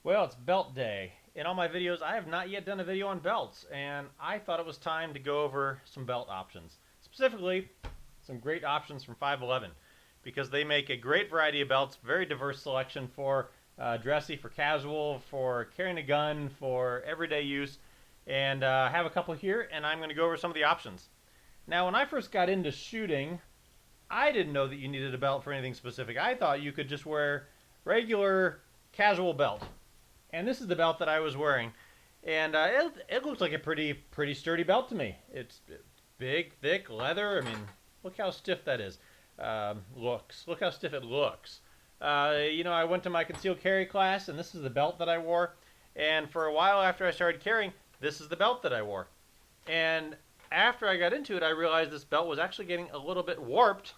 Well, it's belt day. In all my videos, I have not yet done a video on belts, and I thought it was time to go over some belt options. Specifically, some great options from 511, because they make a great variety of belts, very diverse selection for dressy, for casual, for carrying a gun, for everyday use, and I have a couple here, and I'm going to go over some of the options. Now, when I first got into shooting, I didn't know that you needed a belt for anything specific. I thought you could just wear regular casual belt. And this is the belt that I was wearing. And it looks like a pretty sturdy belt to me. It's big, thick, leather. I mean, look how stiff that is. Look how stiff it looks. I went to my concealed carry class, and this is the belt that I wore. And for a while after I started carrying, this is the belt that I wore. And after I got into it, I realized this belt was actually getting a little bit warped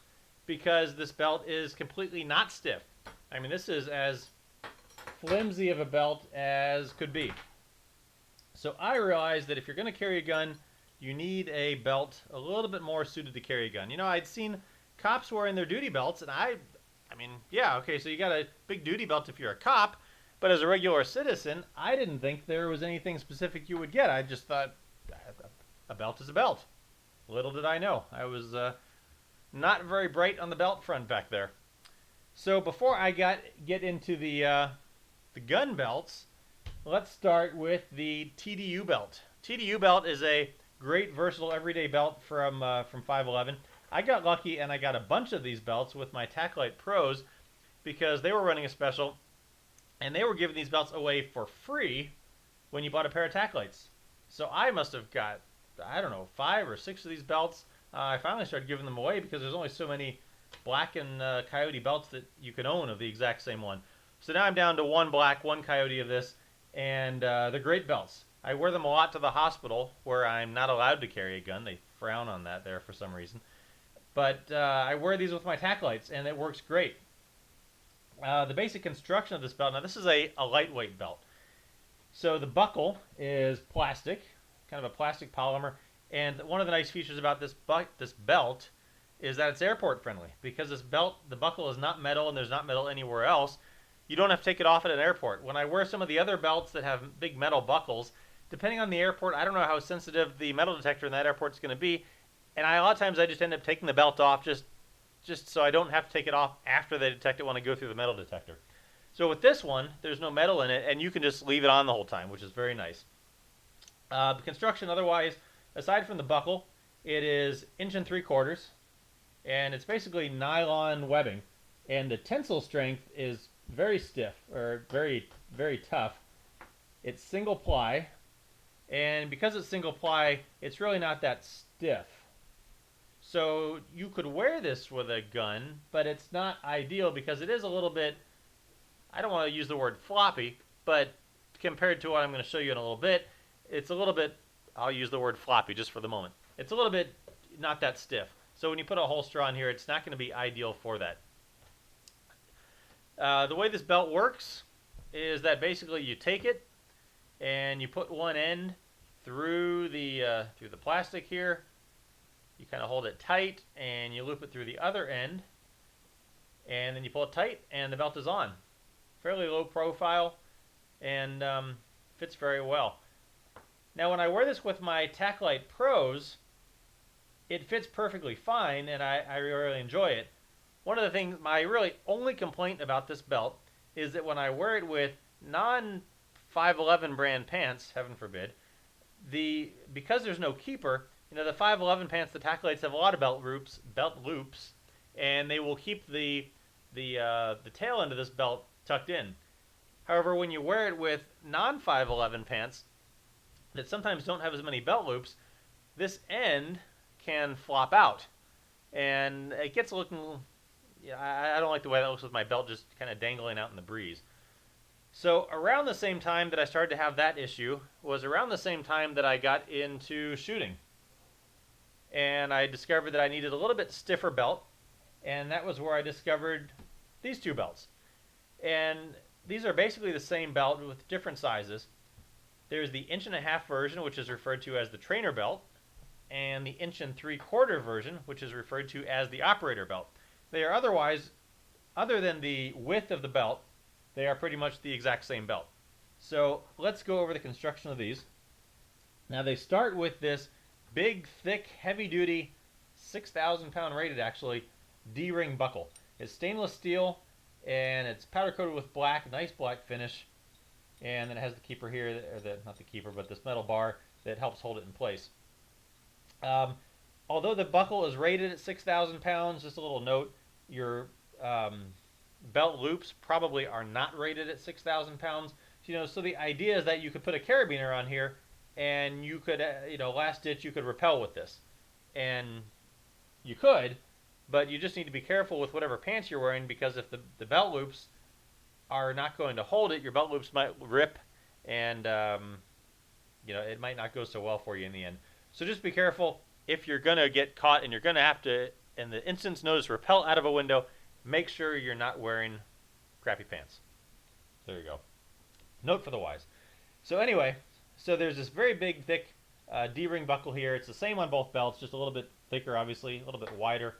because this belt is completely not stiff. I mean, this is as flimsy of a belt as could be. So I realized that if you're going to carry a gun, you need a belt a little bit more suited to carry a gun. You know, I'd seen cops wearing their duty belts, and I mean, yeah, okay, so you got a big duty belt if you're a cop, but as a regular citizen, I didn't think there was anything specific you would get. I just thought a belt is a belt. Little did I know. I was not very bright on the belt front back there. So before I get into the gun belts, let's start with the TDU belt. TDU belt is a great versatile everyday belt from 511. I got lucky and I got a bunch of these belts with my Tac-Lite Pros because they were running a special and they were giving these belts away for free when you bought a pair of Tac-Lites. So I must have got, I don't know, 5 or 6 of these belts. I finally started giving them away because there's only so many black and coyote belts that you can own of the exact same one. So now I'm down to one black, one coyote of this, and they're great belts. I wear them a lot to the hospital where I'm not allowed to carry a gun. They frown on that there for some reason. But I wear these with my Tac-Lites, and it works great. The basic construction of this belt, now this is a lightweight belt. So the buckle is plastic, kind of a plastic polymer, and one of the nice features about this belt is that it's airport friendly. Because this belt, the buckle is not metal and there's not metal anywhere else, you don't have to take it off at an airport. When I wear some of the other belts that have big metal buckles, depending on the airport, I don't know how sensitive the metal detector in that airport is going to be, and a lot of times I just end up taking the belt off just so I don't have to take it off after they detect it when I go through the metal detector. So with this one, there's no metal in it, and you can just leave it on the whole time, which is very nice. The construction otherwise, aside from the buckle, it is 1 3/4 inches, and it's basically nylon webbing, and the tensile strength is very stiff, or very tough. It's single ply, and because it's single ply, it's really not that stiff. So you could wear this with a gun, but it's not ideal because it is a little bit, I don't want to use the word floppy, but compared to what I'm going to show you in a little bit, it's a little bit, I'll use the word floppy just for the moment. It's a little bit not that stiff. So when you put a holster on here, it's not going to be ideal for that. The way this belt works is that basically you take it and you put one end through the plastic here. You kind of hold it tight and you loop it through the other end, and then you pull it tight and the belt is on. Fairly low profile and fits very well. Now when I wear this with my Tac-Lite Pros, it fits perfectly fine and I really enjoy it. One of the things, my really only complaint about this belt is that when I wear it with non-511 brand pants, heaven forbid, because there's no keeper, you know, the 511 pants, the Tac-Lites have a lot of belt loops, and they will keep the tail end of this belt tucked in. However, when you wear it with non-511 pants that sometimes don't have as many belt loops, this end can flop out, and it gets looking, yeah, I don't like the way that looks with my belt just kind of dangling out in the breeze. So around the same time that I started to have that issue was around the same time that I got into shooting. And I discovered that I needed a little bit stiffer belt, and that was where I discovered these two belts. And these are basically the same belt with different sizes. There's the 1 1/2 version, which is referred to as the trainer belt, and the 1 3/4 version, which is referred to as the operator belt. They are otherwise, other than the width of the belt, they are pretty much the exact same belt. So let's go over the construction of these. Now they start with this big, thick, heavy-duty, 6,000 pound rated actually, D-ring buckle. It's stainless steel and it's powder coated with black, nice black finish. And then it has the keeper here, or not the keeper, but this metal bar that helps hold it in place. Although the buckle is rated at 6,000 pounds, just a little note, your belt loops probably are not rated at 6,000 pounds. So the idea is that you could put a carabiner on here and you could, last ditch, you could rappel with this. And you could, but you just need to be careful with whatever pants you're wearing, because if the belt loops are not going to hold it, your belt loops might rip, and it might not go so well for you in the end. So just be careful. If you're going to get caught and you're going to have to, in the instance notice, rappel out of a window, make sure you're not wearing crappy pants. There you go. Note for the wise. So anyway, so there's this very big, thick D-ring buckle here. It's the same on both belts, just a little bit thicker, obviously, a little bit wider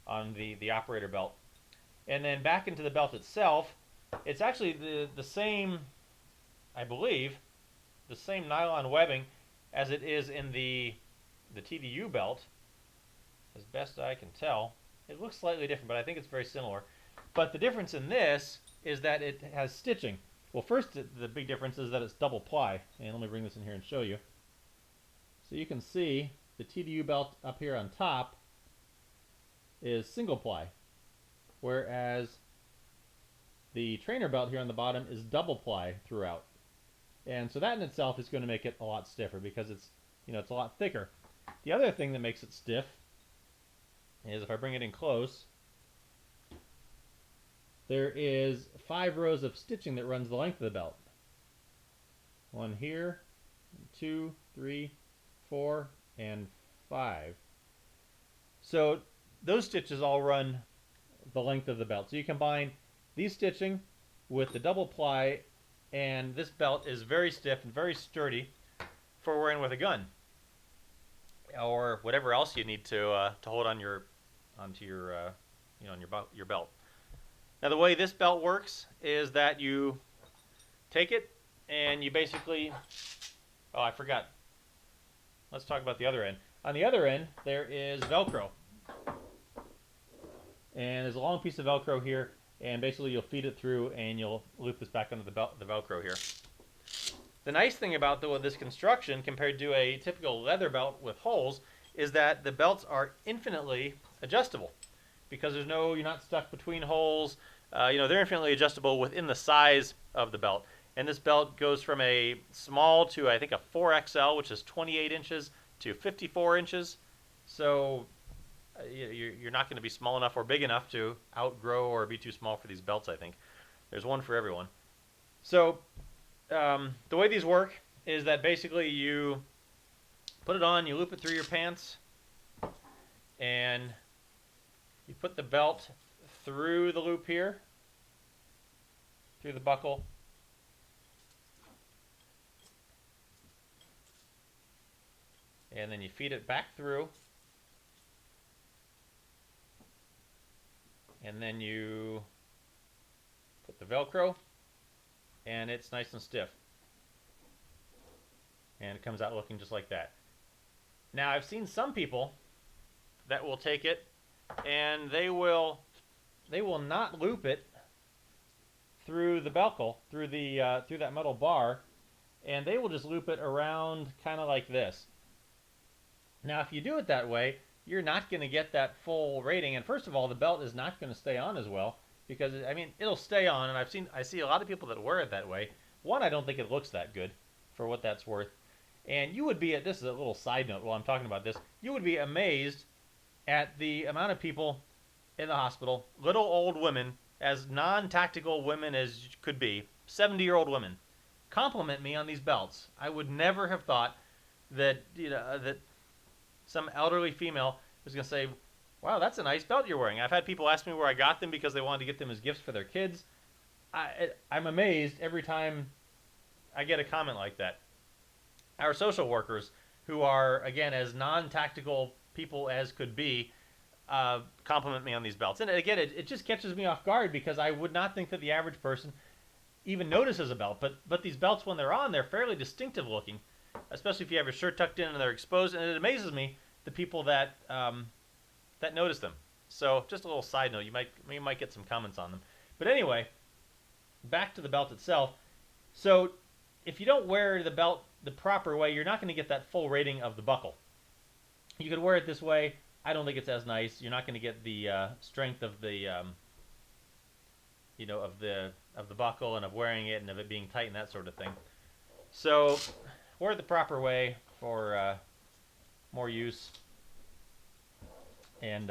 on the operator belt. And then back into the belt itself, it's actually the same, I believe, the same nylon webbing as it is in the TDU belt, as best I can tell. It looks slightly different, but I think it's very similar. But the difference in this is that it has stitching. Well, first, the big difference is that it's double ply. And let me bring this in here and show you. So you can see the TDU belt up here on top is single ply, whereas the trainer belt here on the bottom is double ply throughout. And so that in itself is going to make it a lot stiffer, because it's a lot thicker. The other thing that makes it stiff is, if I bring it in close, there is 5 rows of stitching that runs the length of the belt. 1 here, 2, 3, 4, and 5. So those stitches all run the length of the belt. So you combine these stitching with the double ply, and this belt is very stiff and very sturdy for wearing with a gun, or whatever else you need to hold on onto your your belt. Now the way this belt works is that you take it and you basically, oh, I forgot. Let's talk about the other end. On the other end, there is Velcro. And there's a long piece of Velcro here, and basically you'll feed it through and you'll loop this back onto the Velcro here. The nice thing about this construction compared to a typical leather belt with holes is that the belts are infinitely adjustable, because you're not stuck between holes. They're infinitely adjustable within the size of the belt. And this belt goes from a small to, I think, a 4XL, which is 28 inches, to 54 inches. So you're not going to be small enough or big enough to outgrow or be too small for these belts, I think. There's one for everyone. So the way these work is that basically you put it on, you loop it through your pants, and you put the belt through the loop here, through the buckle, and then you feed it back through, and then you put the Velcro, and it's nice and stiff, and it comes out looking just like that. Now I've seen some people that will take it and they will not loop it through the buckle, through that metal bar, and they will just loop it around kind of like this. Now if you do it that way, you're not going to get that full rating, and first of all, the belt is not going to stay on as well, because it'll stay on, and I see a lot of people that wear it that way. One, I don't think it looks that good for what that's worth. And you would be, this is a little side note while I'm talking about this, you would be amazed at the amount of people in the hospital, little old women, as non-tactical women as could be, 70-year-old women, compliment me on these belts. I would never have thought that that some elderly female was going to say, wow, that's a nice belt you're wearing. I've had people ask me where I got them because they wanted to get them as gifts for their kids. I'm amazed every time I get a comment like that. Our social workers, who are, again, as non-tactical people as could be, compliment me on these belts. And again, it just catches me off guard, because I would not think that the average person, even notice as a belt. But these belts, when they're on, they're fairly distinctive looking, especially if you have your shirt tucked in and they're exposed. And it amazes me the people that that notice them. So just a little side note, you might get some comments on them. But anyway, back to the belt itself. So if you don't wear the belt the proper way, you're not going to get that full rating of the buckle. You could wear it this way. I don't think it's as nice. You're not going to get the strength of the of the buckle and of wearing it and of it being tight and that sort of thing. So wear it the proper way for more use, and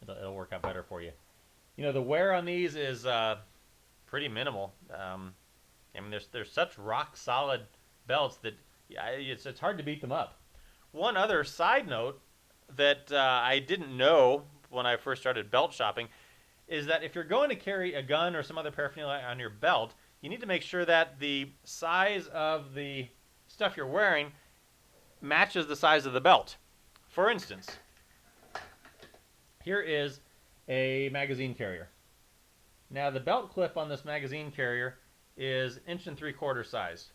it'll work out better for you. You know, the wear on these is pretty minimal. I mean, they're such rock solid belts that it's hard to beat them up. One other side note that I didn't know when I first started belt shopping is that if you're going to carry a gun or some other paraphernalia on your belt, you need to make sure that the size of the stuff you're wearing matches the size of the belt. For instance, here is a magazine carrier. Now the belt clip on this magazine carrier is 1 3/4 size.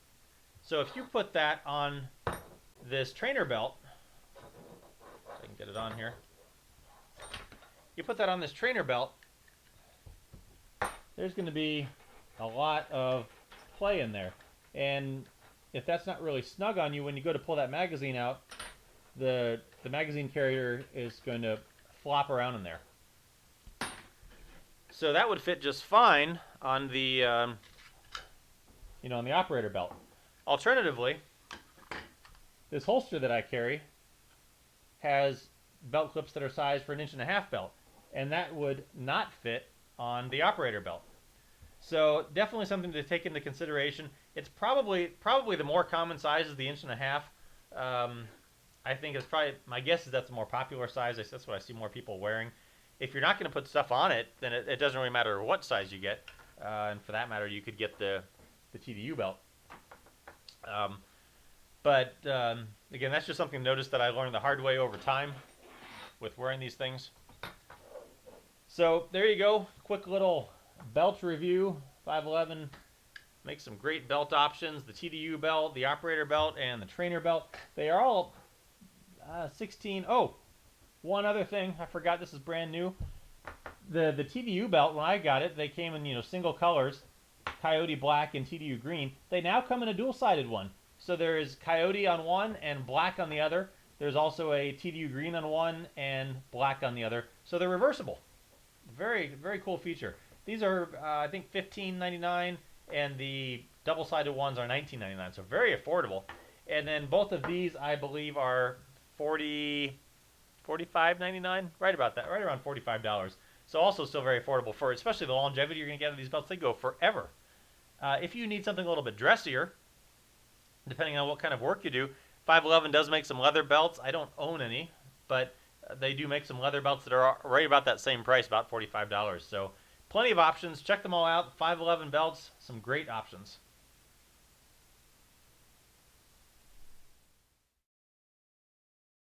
So if you put that on this trainer belt, if I can get it on here, you put that on this trainer belt, there's going to be a lot of play in there. And if that's not really snug on you, when you go to pull that magazine out, the magazine carrier is going to flop around in there. So that would fit just fine on the on the operator belt. Alternatively, this holster that I carry has belt clips that are sized for 1.5 inch belt, and that would not fit on the operator belt. So definitely something to take into consideration. It's probably the more common size is the 1.5 inch. I think it's probably, my guess is that's a more popular size. That's what I see more people wearing. If you're not going to put stuff on it, then it doesn't really matter what size you get. And for that matter, you could get the TDU belt. Again, that's just something to notice that I learned the hard way over time with wearing these things. So there you go. Quick little belt review. 511 makes some great belt options. The TDU belt, the operator belt, and the trainer belt. They are all 16. Oh, one other thing I forgot. This is brand new. The TDU belt, when I got it, they came in single colors, Coyote black and TDU green. They now come in a dual-sided one. So there is Coyote on one and black on the other. There's also a TDU green on one and black on the other. So they're reversible. Very, very cool feature. These are, I think, $15.99, and the double-sided ones are $19.99. So very affordable. And then both of these, I believe, are $45.99, right about that, right around $45. So also still very affordable for, especially the longevity you're going to get out of these belts. They go forever. If you need something a little bit dressier, depending on what kind of work you do, 511 does make some leather belts. I don't own any, but they do make some leather belts that are right about that same price, about $45. So plenty of options. Check them all out. 511 belts, some great options.